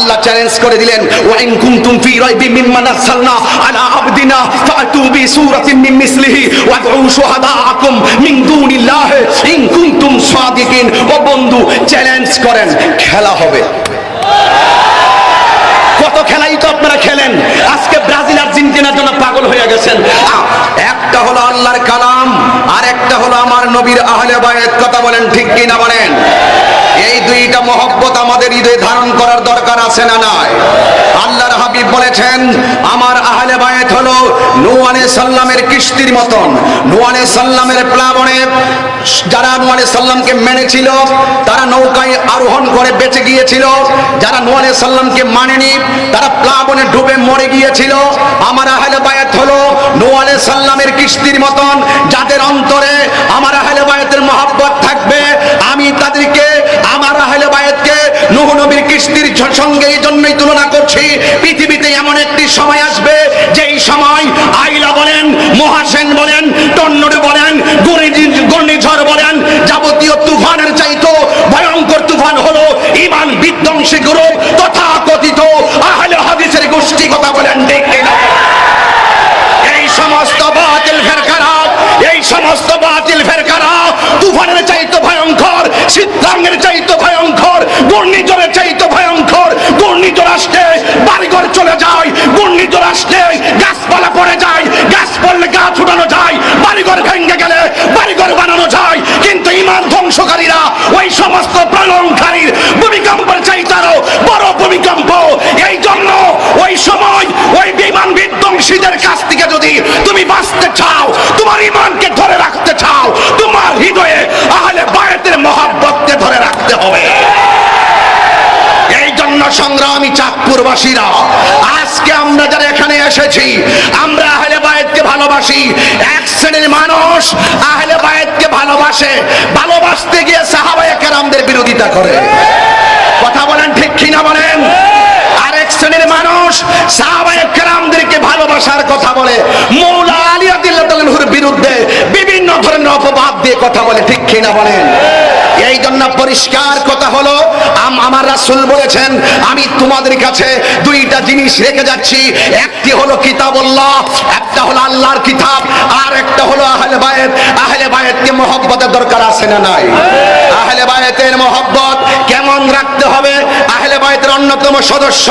আল্লাহ challenge করে দিলেন, ওয়া ইন কুনতুম ফি রাইবিন মিম্মা নাযালনা আলা আবদিনা ফাতু বিসূরাতিন মিন মিসলিহি ওয়াদউ শুহাদাআকুম মিন দুনিল্লাহি ইন কুনতুম সাদিকিন। ও বন্ধু, চ্যালেঞ্জ করেন, খেলা হবে। কত খেলাই তো আপনারা খেলেন, আজকে ব্রাজিল আর্জেন্টিনার জন্য পাগল হয়ে গেছেন। একটা হলো আল্লাহর কালাম, আর একটা হলো আমার নবীর আহলে বায়াত। কথা বলেন ঠিক কি না বলেন? এই দুইটা মহব্বত আমাদের হৃদয়ে ধারণ করার দরকার আছে না নাই? আল্লাহর হাবিব বলেছেন, আমার আহলে বায়াত হলো নূহ আলাইহিস সালামের কিস্তির মতন। নূহ আলাইহিস সালামের প্লাবনে যারা নূহ আলাইহিস সালামকে মেনেছিল তারা নৌকায় আরোহণ করে বেঁচে গিয়েছিল, যারা নূহ আলাইহিস সালামকে মানেনি তারা প্লাবনে ডুবে মরে গিয়েছিল। আমার আহলে বায়াত হলো নূহ আলাইহিস সালামের কিস্তির মতন, যাদের অন্তরে আমার আহলে বায়াতের মহব্বত থাকবে। আমি তাদেরকে, আমার আহলে বায়াতকে নূহ নবীর কিস্তির সঙ্গে এই জন্যই তুলনা করছি, পৃথিবীতে এমন একটি সময় আসবে যেই সময় আইলা বলেন, মহাসেন বলেন, টর্নেডো বলেন, ঘূর্ণিঝড় বলেন, যাবতীয় তুফানের চাইতো ভয়ঙ্কর তুফান হলো ঈমান বিধ্বংসী গ্রুপ তথাকথিত আহলে হাদিসের গোষ্ঠী। কথা বলেন ঠিক কিনা? এই সমস্ত বাতিল ফেরকারা, এই সমস্ত বাতিল ফেরকারা তুফানের চাইতো ভয়ঙ্কর, শীতলাঙ্গের চাইতো ভয়ঙ্কর, ঘূর্ণিঝড়ের চাইতো ভয়ঙ্কর। ঘূর্ণিঝড় আসলে বাড়িঘর চলে যায়, ঘূর্ণিঝড় আসলে গাছপালা পড়ে যায়, গাছ পড়লে গাছ উঠানো যায়, বাড়িঘর ভেঙে গেলে বাড়িঘর বানানো যায়। কিন্তু ঈমান ধ্বংসকারীরা, ওই সমস্ত প্রলয়ঙ্কারীর ভূমিকম্পের চাইতে আরো বড় ভূমিকম্প। এই জন্য ওই সময় ওই ঈমান বিধ্বংসীদের কাছ থেকে যদি তুমি বাঁচতে চাও, তোমার ঈমানকে ধরে রাখতে চাও, তোমার হৃদয়ে আহলে বায়াতের মহব্বতকে ধরে রাখতে হবে। এই জন্য সংগ্রামী চাঁদপুরবাসীরা, আজকে আমরা যারা এখানে এসেছি, আমরা আহলে বায়াতকে ভালোবাসি। এক শ্রেণীর মানুষ আহলে বায়াতকে ভালোবাসে, ভালোবাসতে গিয়ে সাহাবায়ে কেরামদের বিরোধিতা করে। কথা বলেন ঠিক কিনা বলেন? আরেক শ্রেণীর মানুষ সাহাবায়ে কেরামদেরকে ভালোবাসার কথা বলে, মৌলা আলী রাদিয়াল্লাহু তাআলার বিরুদ্ধে বিভিন্ন ধরনের অপবাদ দিয়ে কথা বলে। ঠিক কিনা বলেন? এই জন্য পরিষ্কার কথা হলো, আমার রাসূল বলেছেন, আমি তোমাদের কাছে দুইটা জিনিস রেখে যাচ্ছি, একটি হলো কিতাবুল্লাহ, একটা হলো আল্লাহর কিতাব, আর একটা হলো আহলে বায়াত। আহলে বায়াতকে মহব্বতের দরকার আছে না নাই? আহলে বায়াতের মহব্বত কেমন রাখতে হবে? আহলে বায়াতের অন্যতম সদস্য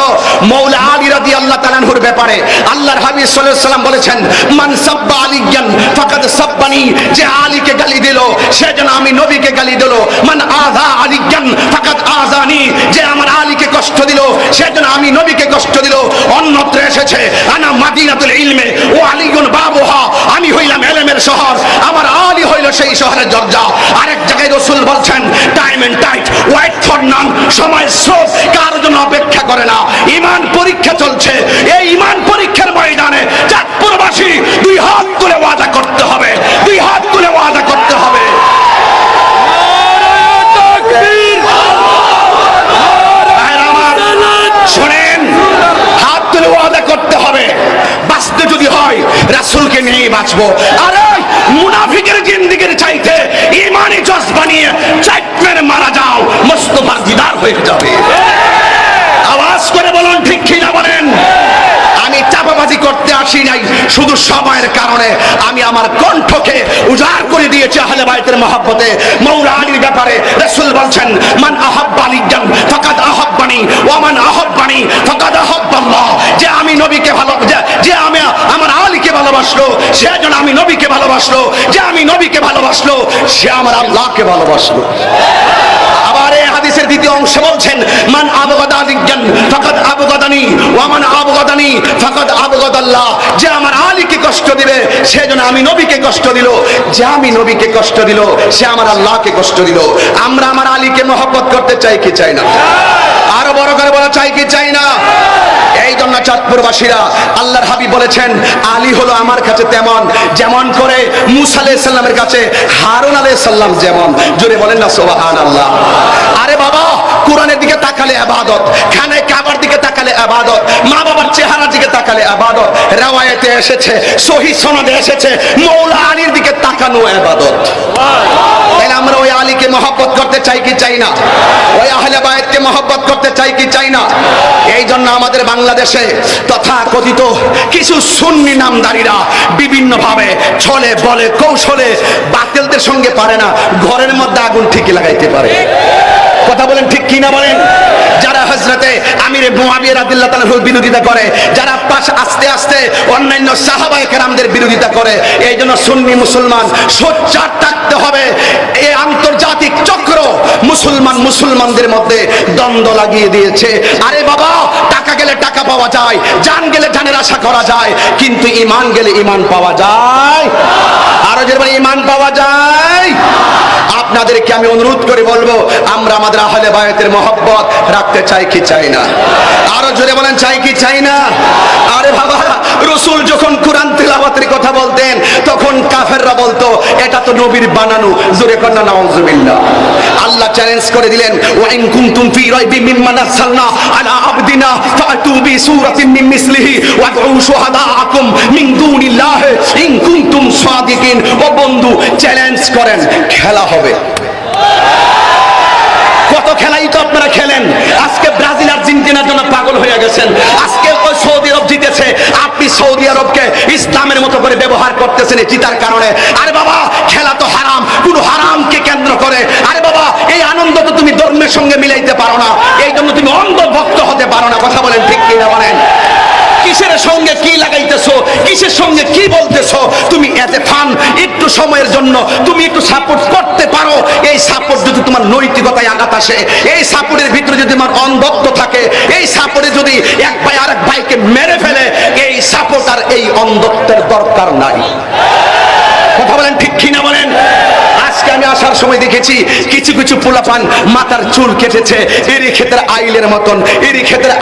মৌলা আলী রাদিয়াল্লাহু তাআলা আনহুর ব্যাপারে আল্লাহর হাবিব সাল্লাল্লাহু আলাইহি ওয়াসাল্লাম বলেছেন, মান সাব্বা আলিয়ান ফাকাদ সাব্বানি, যে আলীকে গালি দিল সে যেন আমি নবীকে গালি দিল। মান আযা আলিয়ান ফাকাদ আযানি, যে আমার আলীকে কষ্ট দিল সে যেন আমি নবীকে কষ্ট দিল। অন্যত্র এসেছে, আনা মাদিনাতুল ইলমে ও আলিয়ুন বাবুহা, আমি হইলাম ইলমের শহর, আমার আলী হইল সেই শহরের দরজা। আরেক জায়গায় রাসূল বলছেন, time and tide wait for none, সময় স্রোত কার জন্য অপেক্ষা করে না। ঈমান পরীক্ষা চলছে, এই ঈমান পরীক্ষার ময়দানে চাঁদপুরবাসী দুই হাত তুলে ওয়াদা করতে হবে, দুই হাত তুলে ওয়াদা করতে হবে। শোনেন, হাত তুলে ওয়াদা করতে হবে, বাঁচতে যদি হয় রাসূলকে নিয়ে বাঁচবো। আরে মুনাফিকের জিন্দেগির চাইতে ঈমানি জজবা নিয়ে চাইটমের মারা যাও, মুস্তাফার দিদার হয়ে যাবে। আওয়াজ করে বলুন ঠিক কি না বলেন? আমি চাপাবাজি করতে আসি নাই, শুধু সময়ের কারণে আমি আমার কণ্ঠকে উজাড় করে দিয়েছি আহলে বায়াতের মহব্বতে। মৌলা আলীর ব্যাপারে রাসূল বলছেন, মান আহাব্বা আলিয়ান ফাকাদ আহাব্বানি ওয়া মান আহাব্বানি ফাকাদ আহাব্বাল্লাহ, যে আমি নবীকে যে আমি আমার আলীকে ভালোবাসলো সে যেন আমি নবীকে ভালোবাসলো, যে আমি নবীকে ভালোবাসলো সে আমার আল্লাহকে ভালোবাসলো। আবার এই হাদিসের দ্বিতীয় অংশ বলছেন, মান আবগাদা আলিয়ান ফাকাদ আবগাদানি ওয়া মান আবগাদানি ফাকাদ আবগাদাল্লাহ, যে আমার আলীকে কষ্ট দিবে সে যেন আমি নবীকে কষ্ট দিল, যে আমি নবীকে কষ্ট দিল সে আমার আল্লাহকে কষ্ট দিল। আমরা আমার আলীকে মহব্বত করতে চাই কি চাই না? আরো বড় করে বলা চাই কি চাই না? এই জন্য চাঁদপুরবাসীরা, আল্লাহর হাবিব বলেছেন, আলী হলো আমার কাছে তেমন যেমন করে মূসা আলাইহিস সালামের কাছে হারুন আলাইহিস সালাম যেমন। জোরে বলেন না সুবহানাল্লাহ। আরে বাবা, কোরআনের দিকে তাকালে ইবাদত, খানায় কাবার দিকে তাকালে ইবাদত, মা বাবার চেহারার দিকে তাকালে ইবাদত। riwayate এসেছে, সহিহ সনদে এসেছে, মৌলা আলীর দিকে তাকানো ইবাদত। তাহলে আমরা ওই আলীকে মহব্বত করতে চাই কি চাই না? ওই আহলে বায়াতকে মহব্বত করতে চাই কি চাই না? এই জন্য আমাদের বাংলাদেশে তথাকথিত কিছু সুন্নি নামধারীরা বিভিন্ন ভাবে ছলে বলে কৌশলে বাতিলদের সঙ্গে পারে না, ঘরের মধ্যে আগুন ঠিকই লাগাইতে পারে। কথা বলেন ঠিক কিনা বলেন? যারা হযরতে আমির মুআবিয়া রাদিয়াল্লাহু তাআলার বিরোধিতা করে, যারা পাশে আস্তে আস্তে অন্যান্য সাহাবায়ে কেরামদের বিরোধিতা করে, এই জন্য সুন্নি মুসলমান সোচ্চার থাকতে হবে। এই আন্তর্জাতিক চক্র মুসলমানদের মধ্যে দ্বন্দ্ব লাগিয়ে দিয়েছে। আরে বাবা, টাকা গেলে টাকা পাওয়া যায়, জান গেলে জানের আশা করা যায়, কিন্তু ঈমান গেলে ঈমান পাওয়া যায়। আরো যেভাবে ঈমান পাওয়া যায়। আপনাদেরকে আমি অনুরোধ করে বলবো, আমরা আমাদের আহলে বায়াতের মহব্বত রাখতে চাই কি চাই না? আরো জোরে বলেন, চাই কি চাই না? আরে বাবা, রাসূল যখন কোরআন তিলাওয়াতের কথা বলতেন তখন কাফেররা বলতো এটা তো নবীর বানানো। জোরে কন্না নাউযুবিল্লাহ। আল্লাহ চ্যালেঞ্জ করে দিলেন, ওয়া ইন কুনতুম ফি রাইবিন মিম্মা নাযালনা আলা আবদিনা ফাতু বিসূরাতিন মিন মিসলিহি ওয়াদউ শুহাদাআকুম মিন দুনিল্লাহি ইন কুনতুম সাদিকিন। ও বন্ধু, চ্যালেঞ্জ করেন, খেলা হবে। কত খেলাই তো আপনারা খেলেন। আজকে ব্রাজিল আর্জেন্টিনার জন্য পাগল হয়ে গেছেন। আজকে ওই সৌদি আরব জিতেছে, আপনি সৌদি আরবকে ইসলামের মতো করে ব্যবহার করতেছেন জিতার কারণে। আরে বাবা, খেলা তো হারাম, কোন হারামকে কেন্দ্র করে। আরে বাবা, এই আনন্দ তো তুমি ধর্মের সঙ্গে মিলাইতে পারো না, এই জন্য তুমি অন্ধ ভক্ত হতে পারো না। কথা বলেন ঠিক কিনা বলেন? কিসের সঙ্গে কি লাগাইতেছো, কিসের সঙ্গে কি বলতেছো? তুমি এতে ফান একটু সময়ের জন্য তুমি একটু সাপোর্ট করতে পারো। এই সাপোর্ট যদি তোমার নৈতিকতায় আঘাত আসে, এই সাপোর্টের ভিতরে যদি তোমার অন্ধত্ব থাকে, এই সাপোর্টে যদি এক ভাই আরেক ভাইকে মেরে ফেলে, এই সাপোর্ট আর এই অন্ধত্বের দরকার নাই। কথা বলেন ঠিক কিনা বলেন? আজকে আমি আসার সময় দেখেছি কিছু কিছু পোলাপান মাথার চুল কেটেছে এরি ক্ষেতের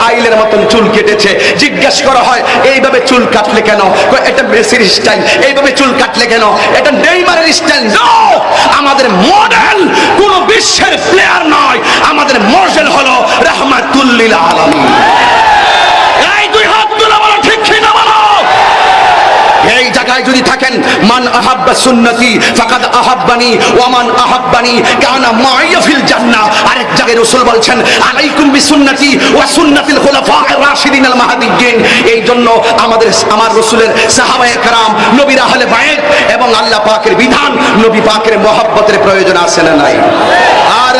আইলের মতন চুল কেটেছে। জিজ্ঞাসা করা হয় এইভাবে চুল কাটলে কেন? এটা মেসির স্টাইল। এইভাবে চুল কাটলে কেন? এটা নেইমারের স্টাইল। নো, আমাদের মডেল কোন বিশ্বের প্লেয়ার নয়, আমাদের মডেল হলো রাহমাতুল লিল আলামিন। এই দুই হাত তুলে বলো ঠিক কিনা বলো? এই জায়গায় যদি থাকেন, মান আহাব্বা সুন্নতি ফাকাদ আহাব্বানি ওয়া মান আহাব্বানি কানা মাইয়া ফিল জান্নাহ। আরেক জায়গায় রাসূল বলছেন, আলাইকুম বিসুন্নতি ওয়া সুন্নাতিল খুলাফায়ে রাশিদিন আল মাহদিয়্যিন। এই জন্য আমার রাসূলের সাহাবায়ে কেরাম, নবীর আহলে বায়াত এবং আল্লাহ পাকের বিধান, নবী পাকের মহব্বতের প্রয়োজন আছে না নাই? আর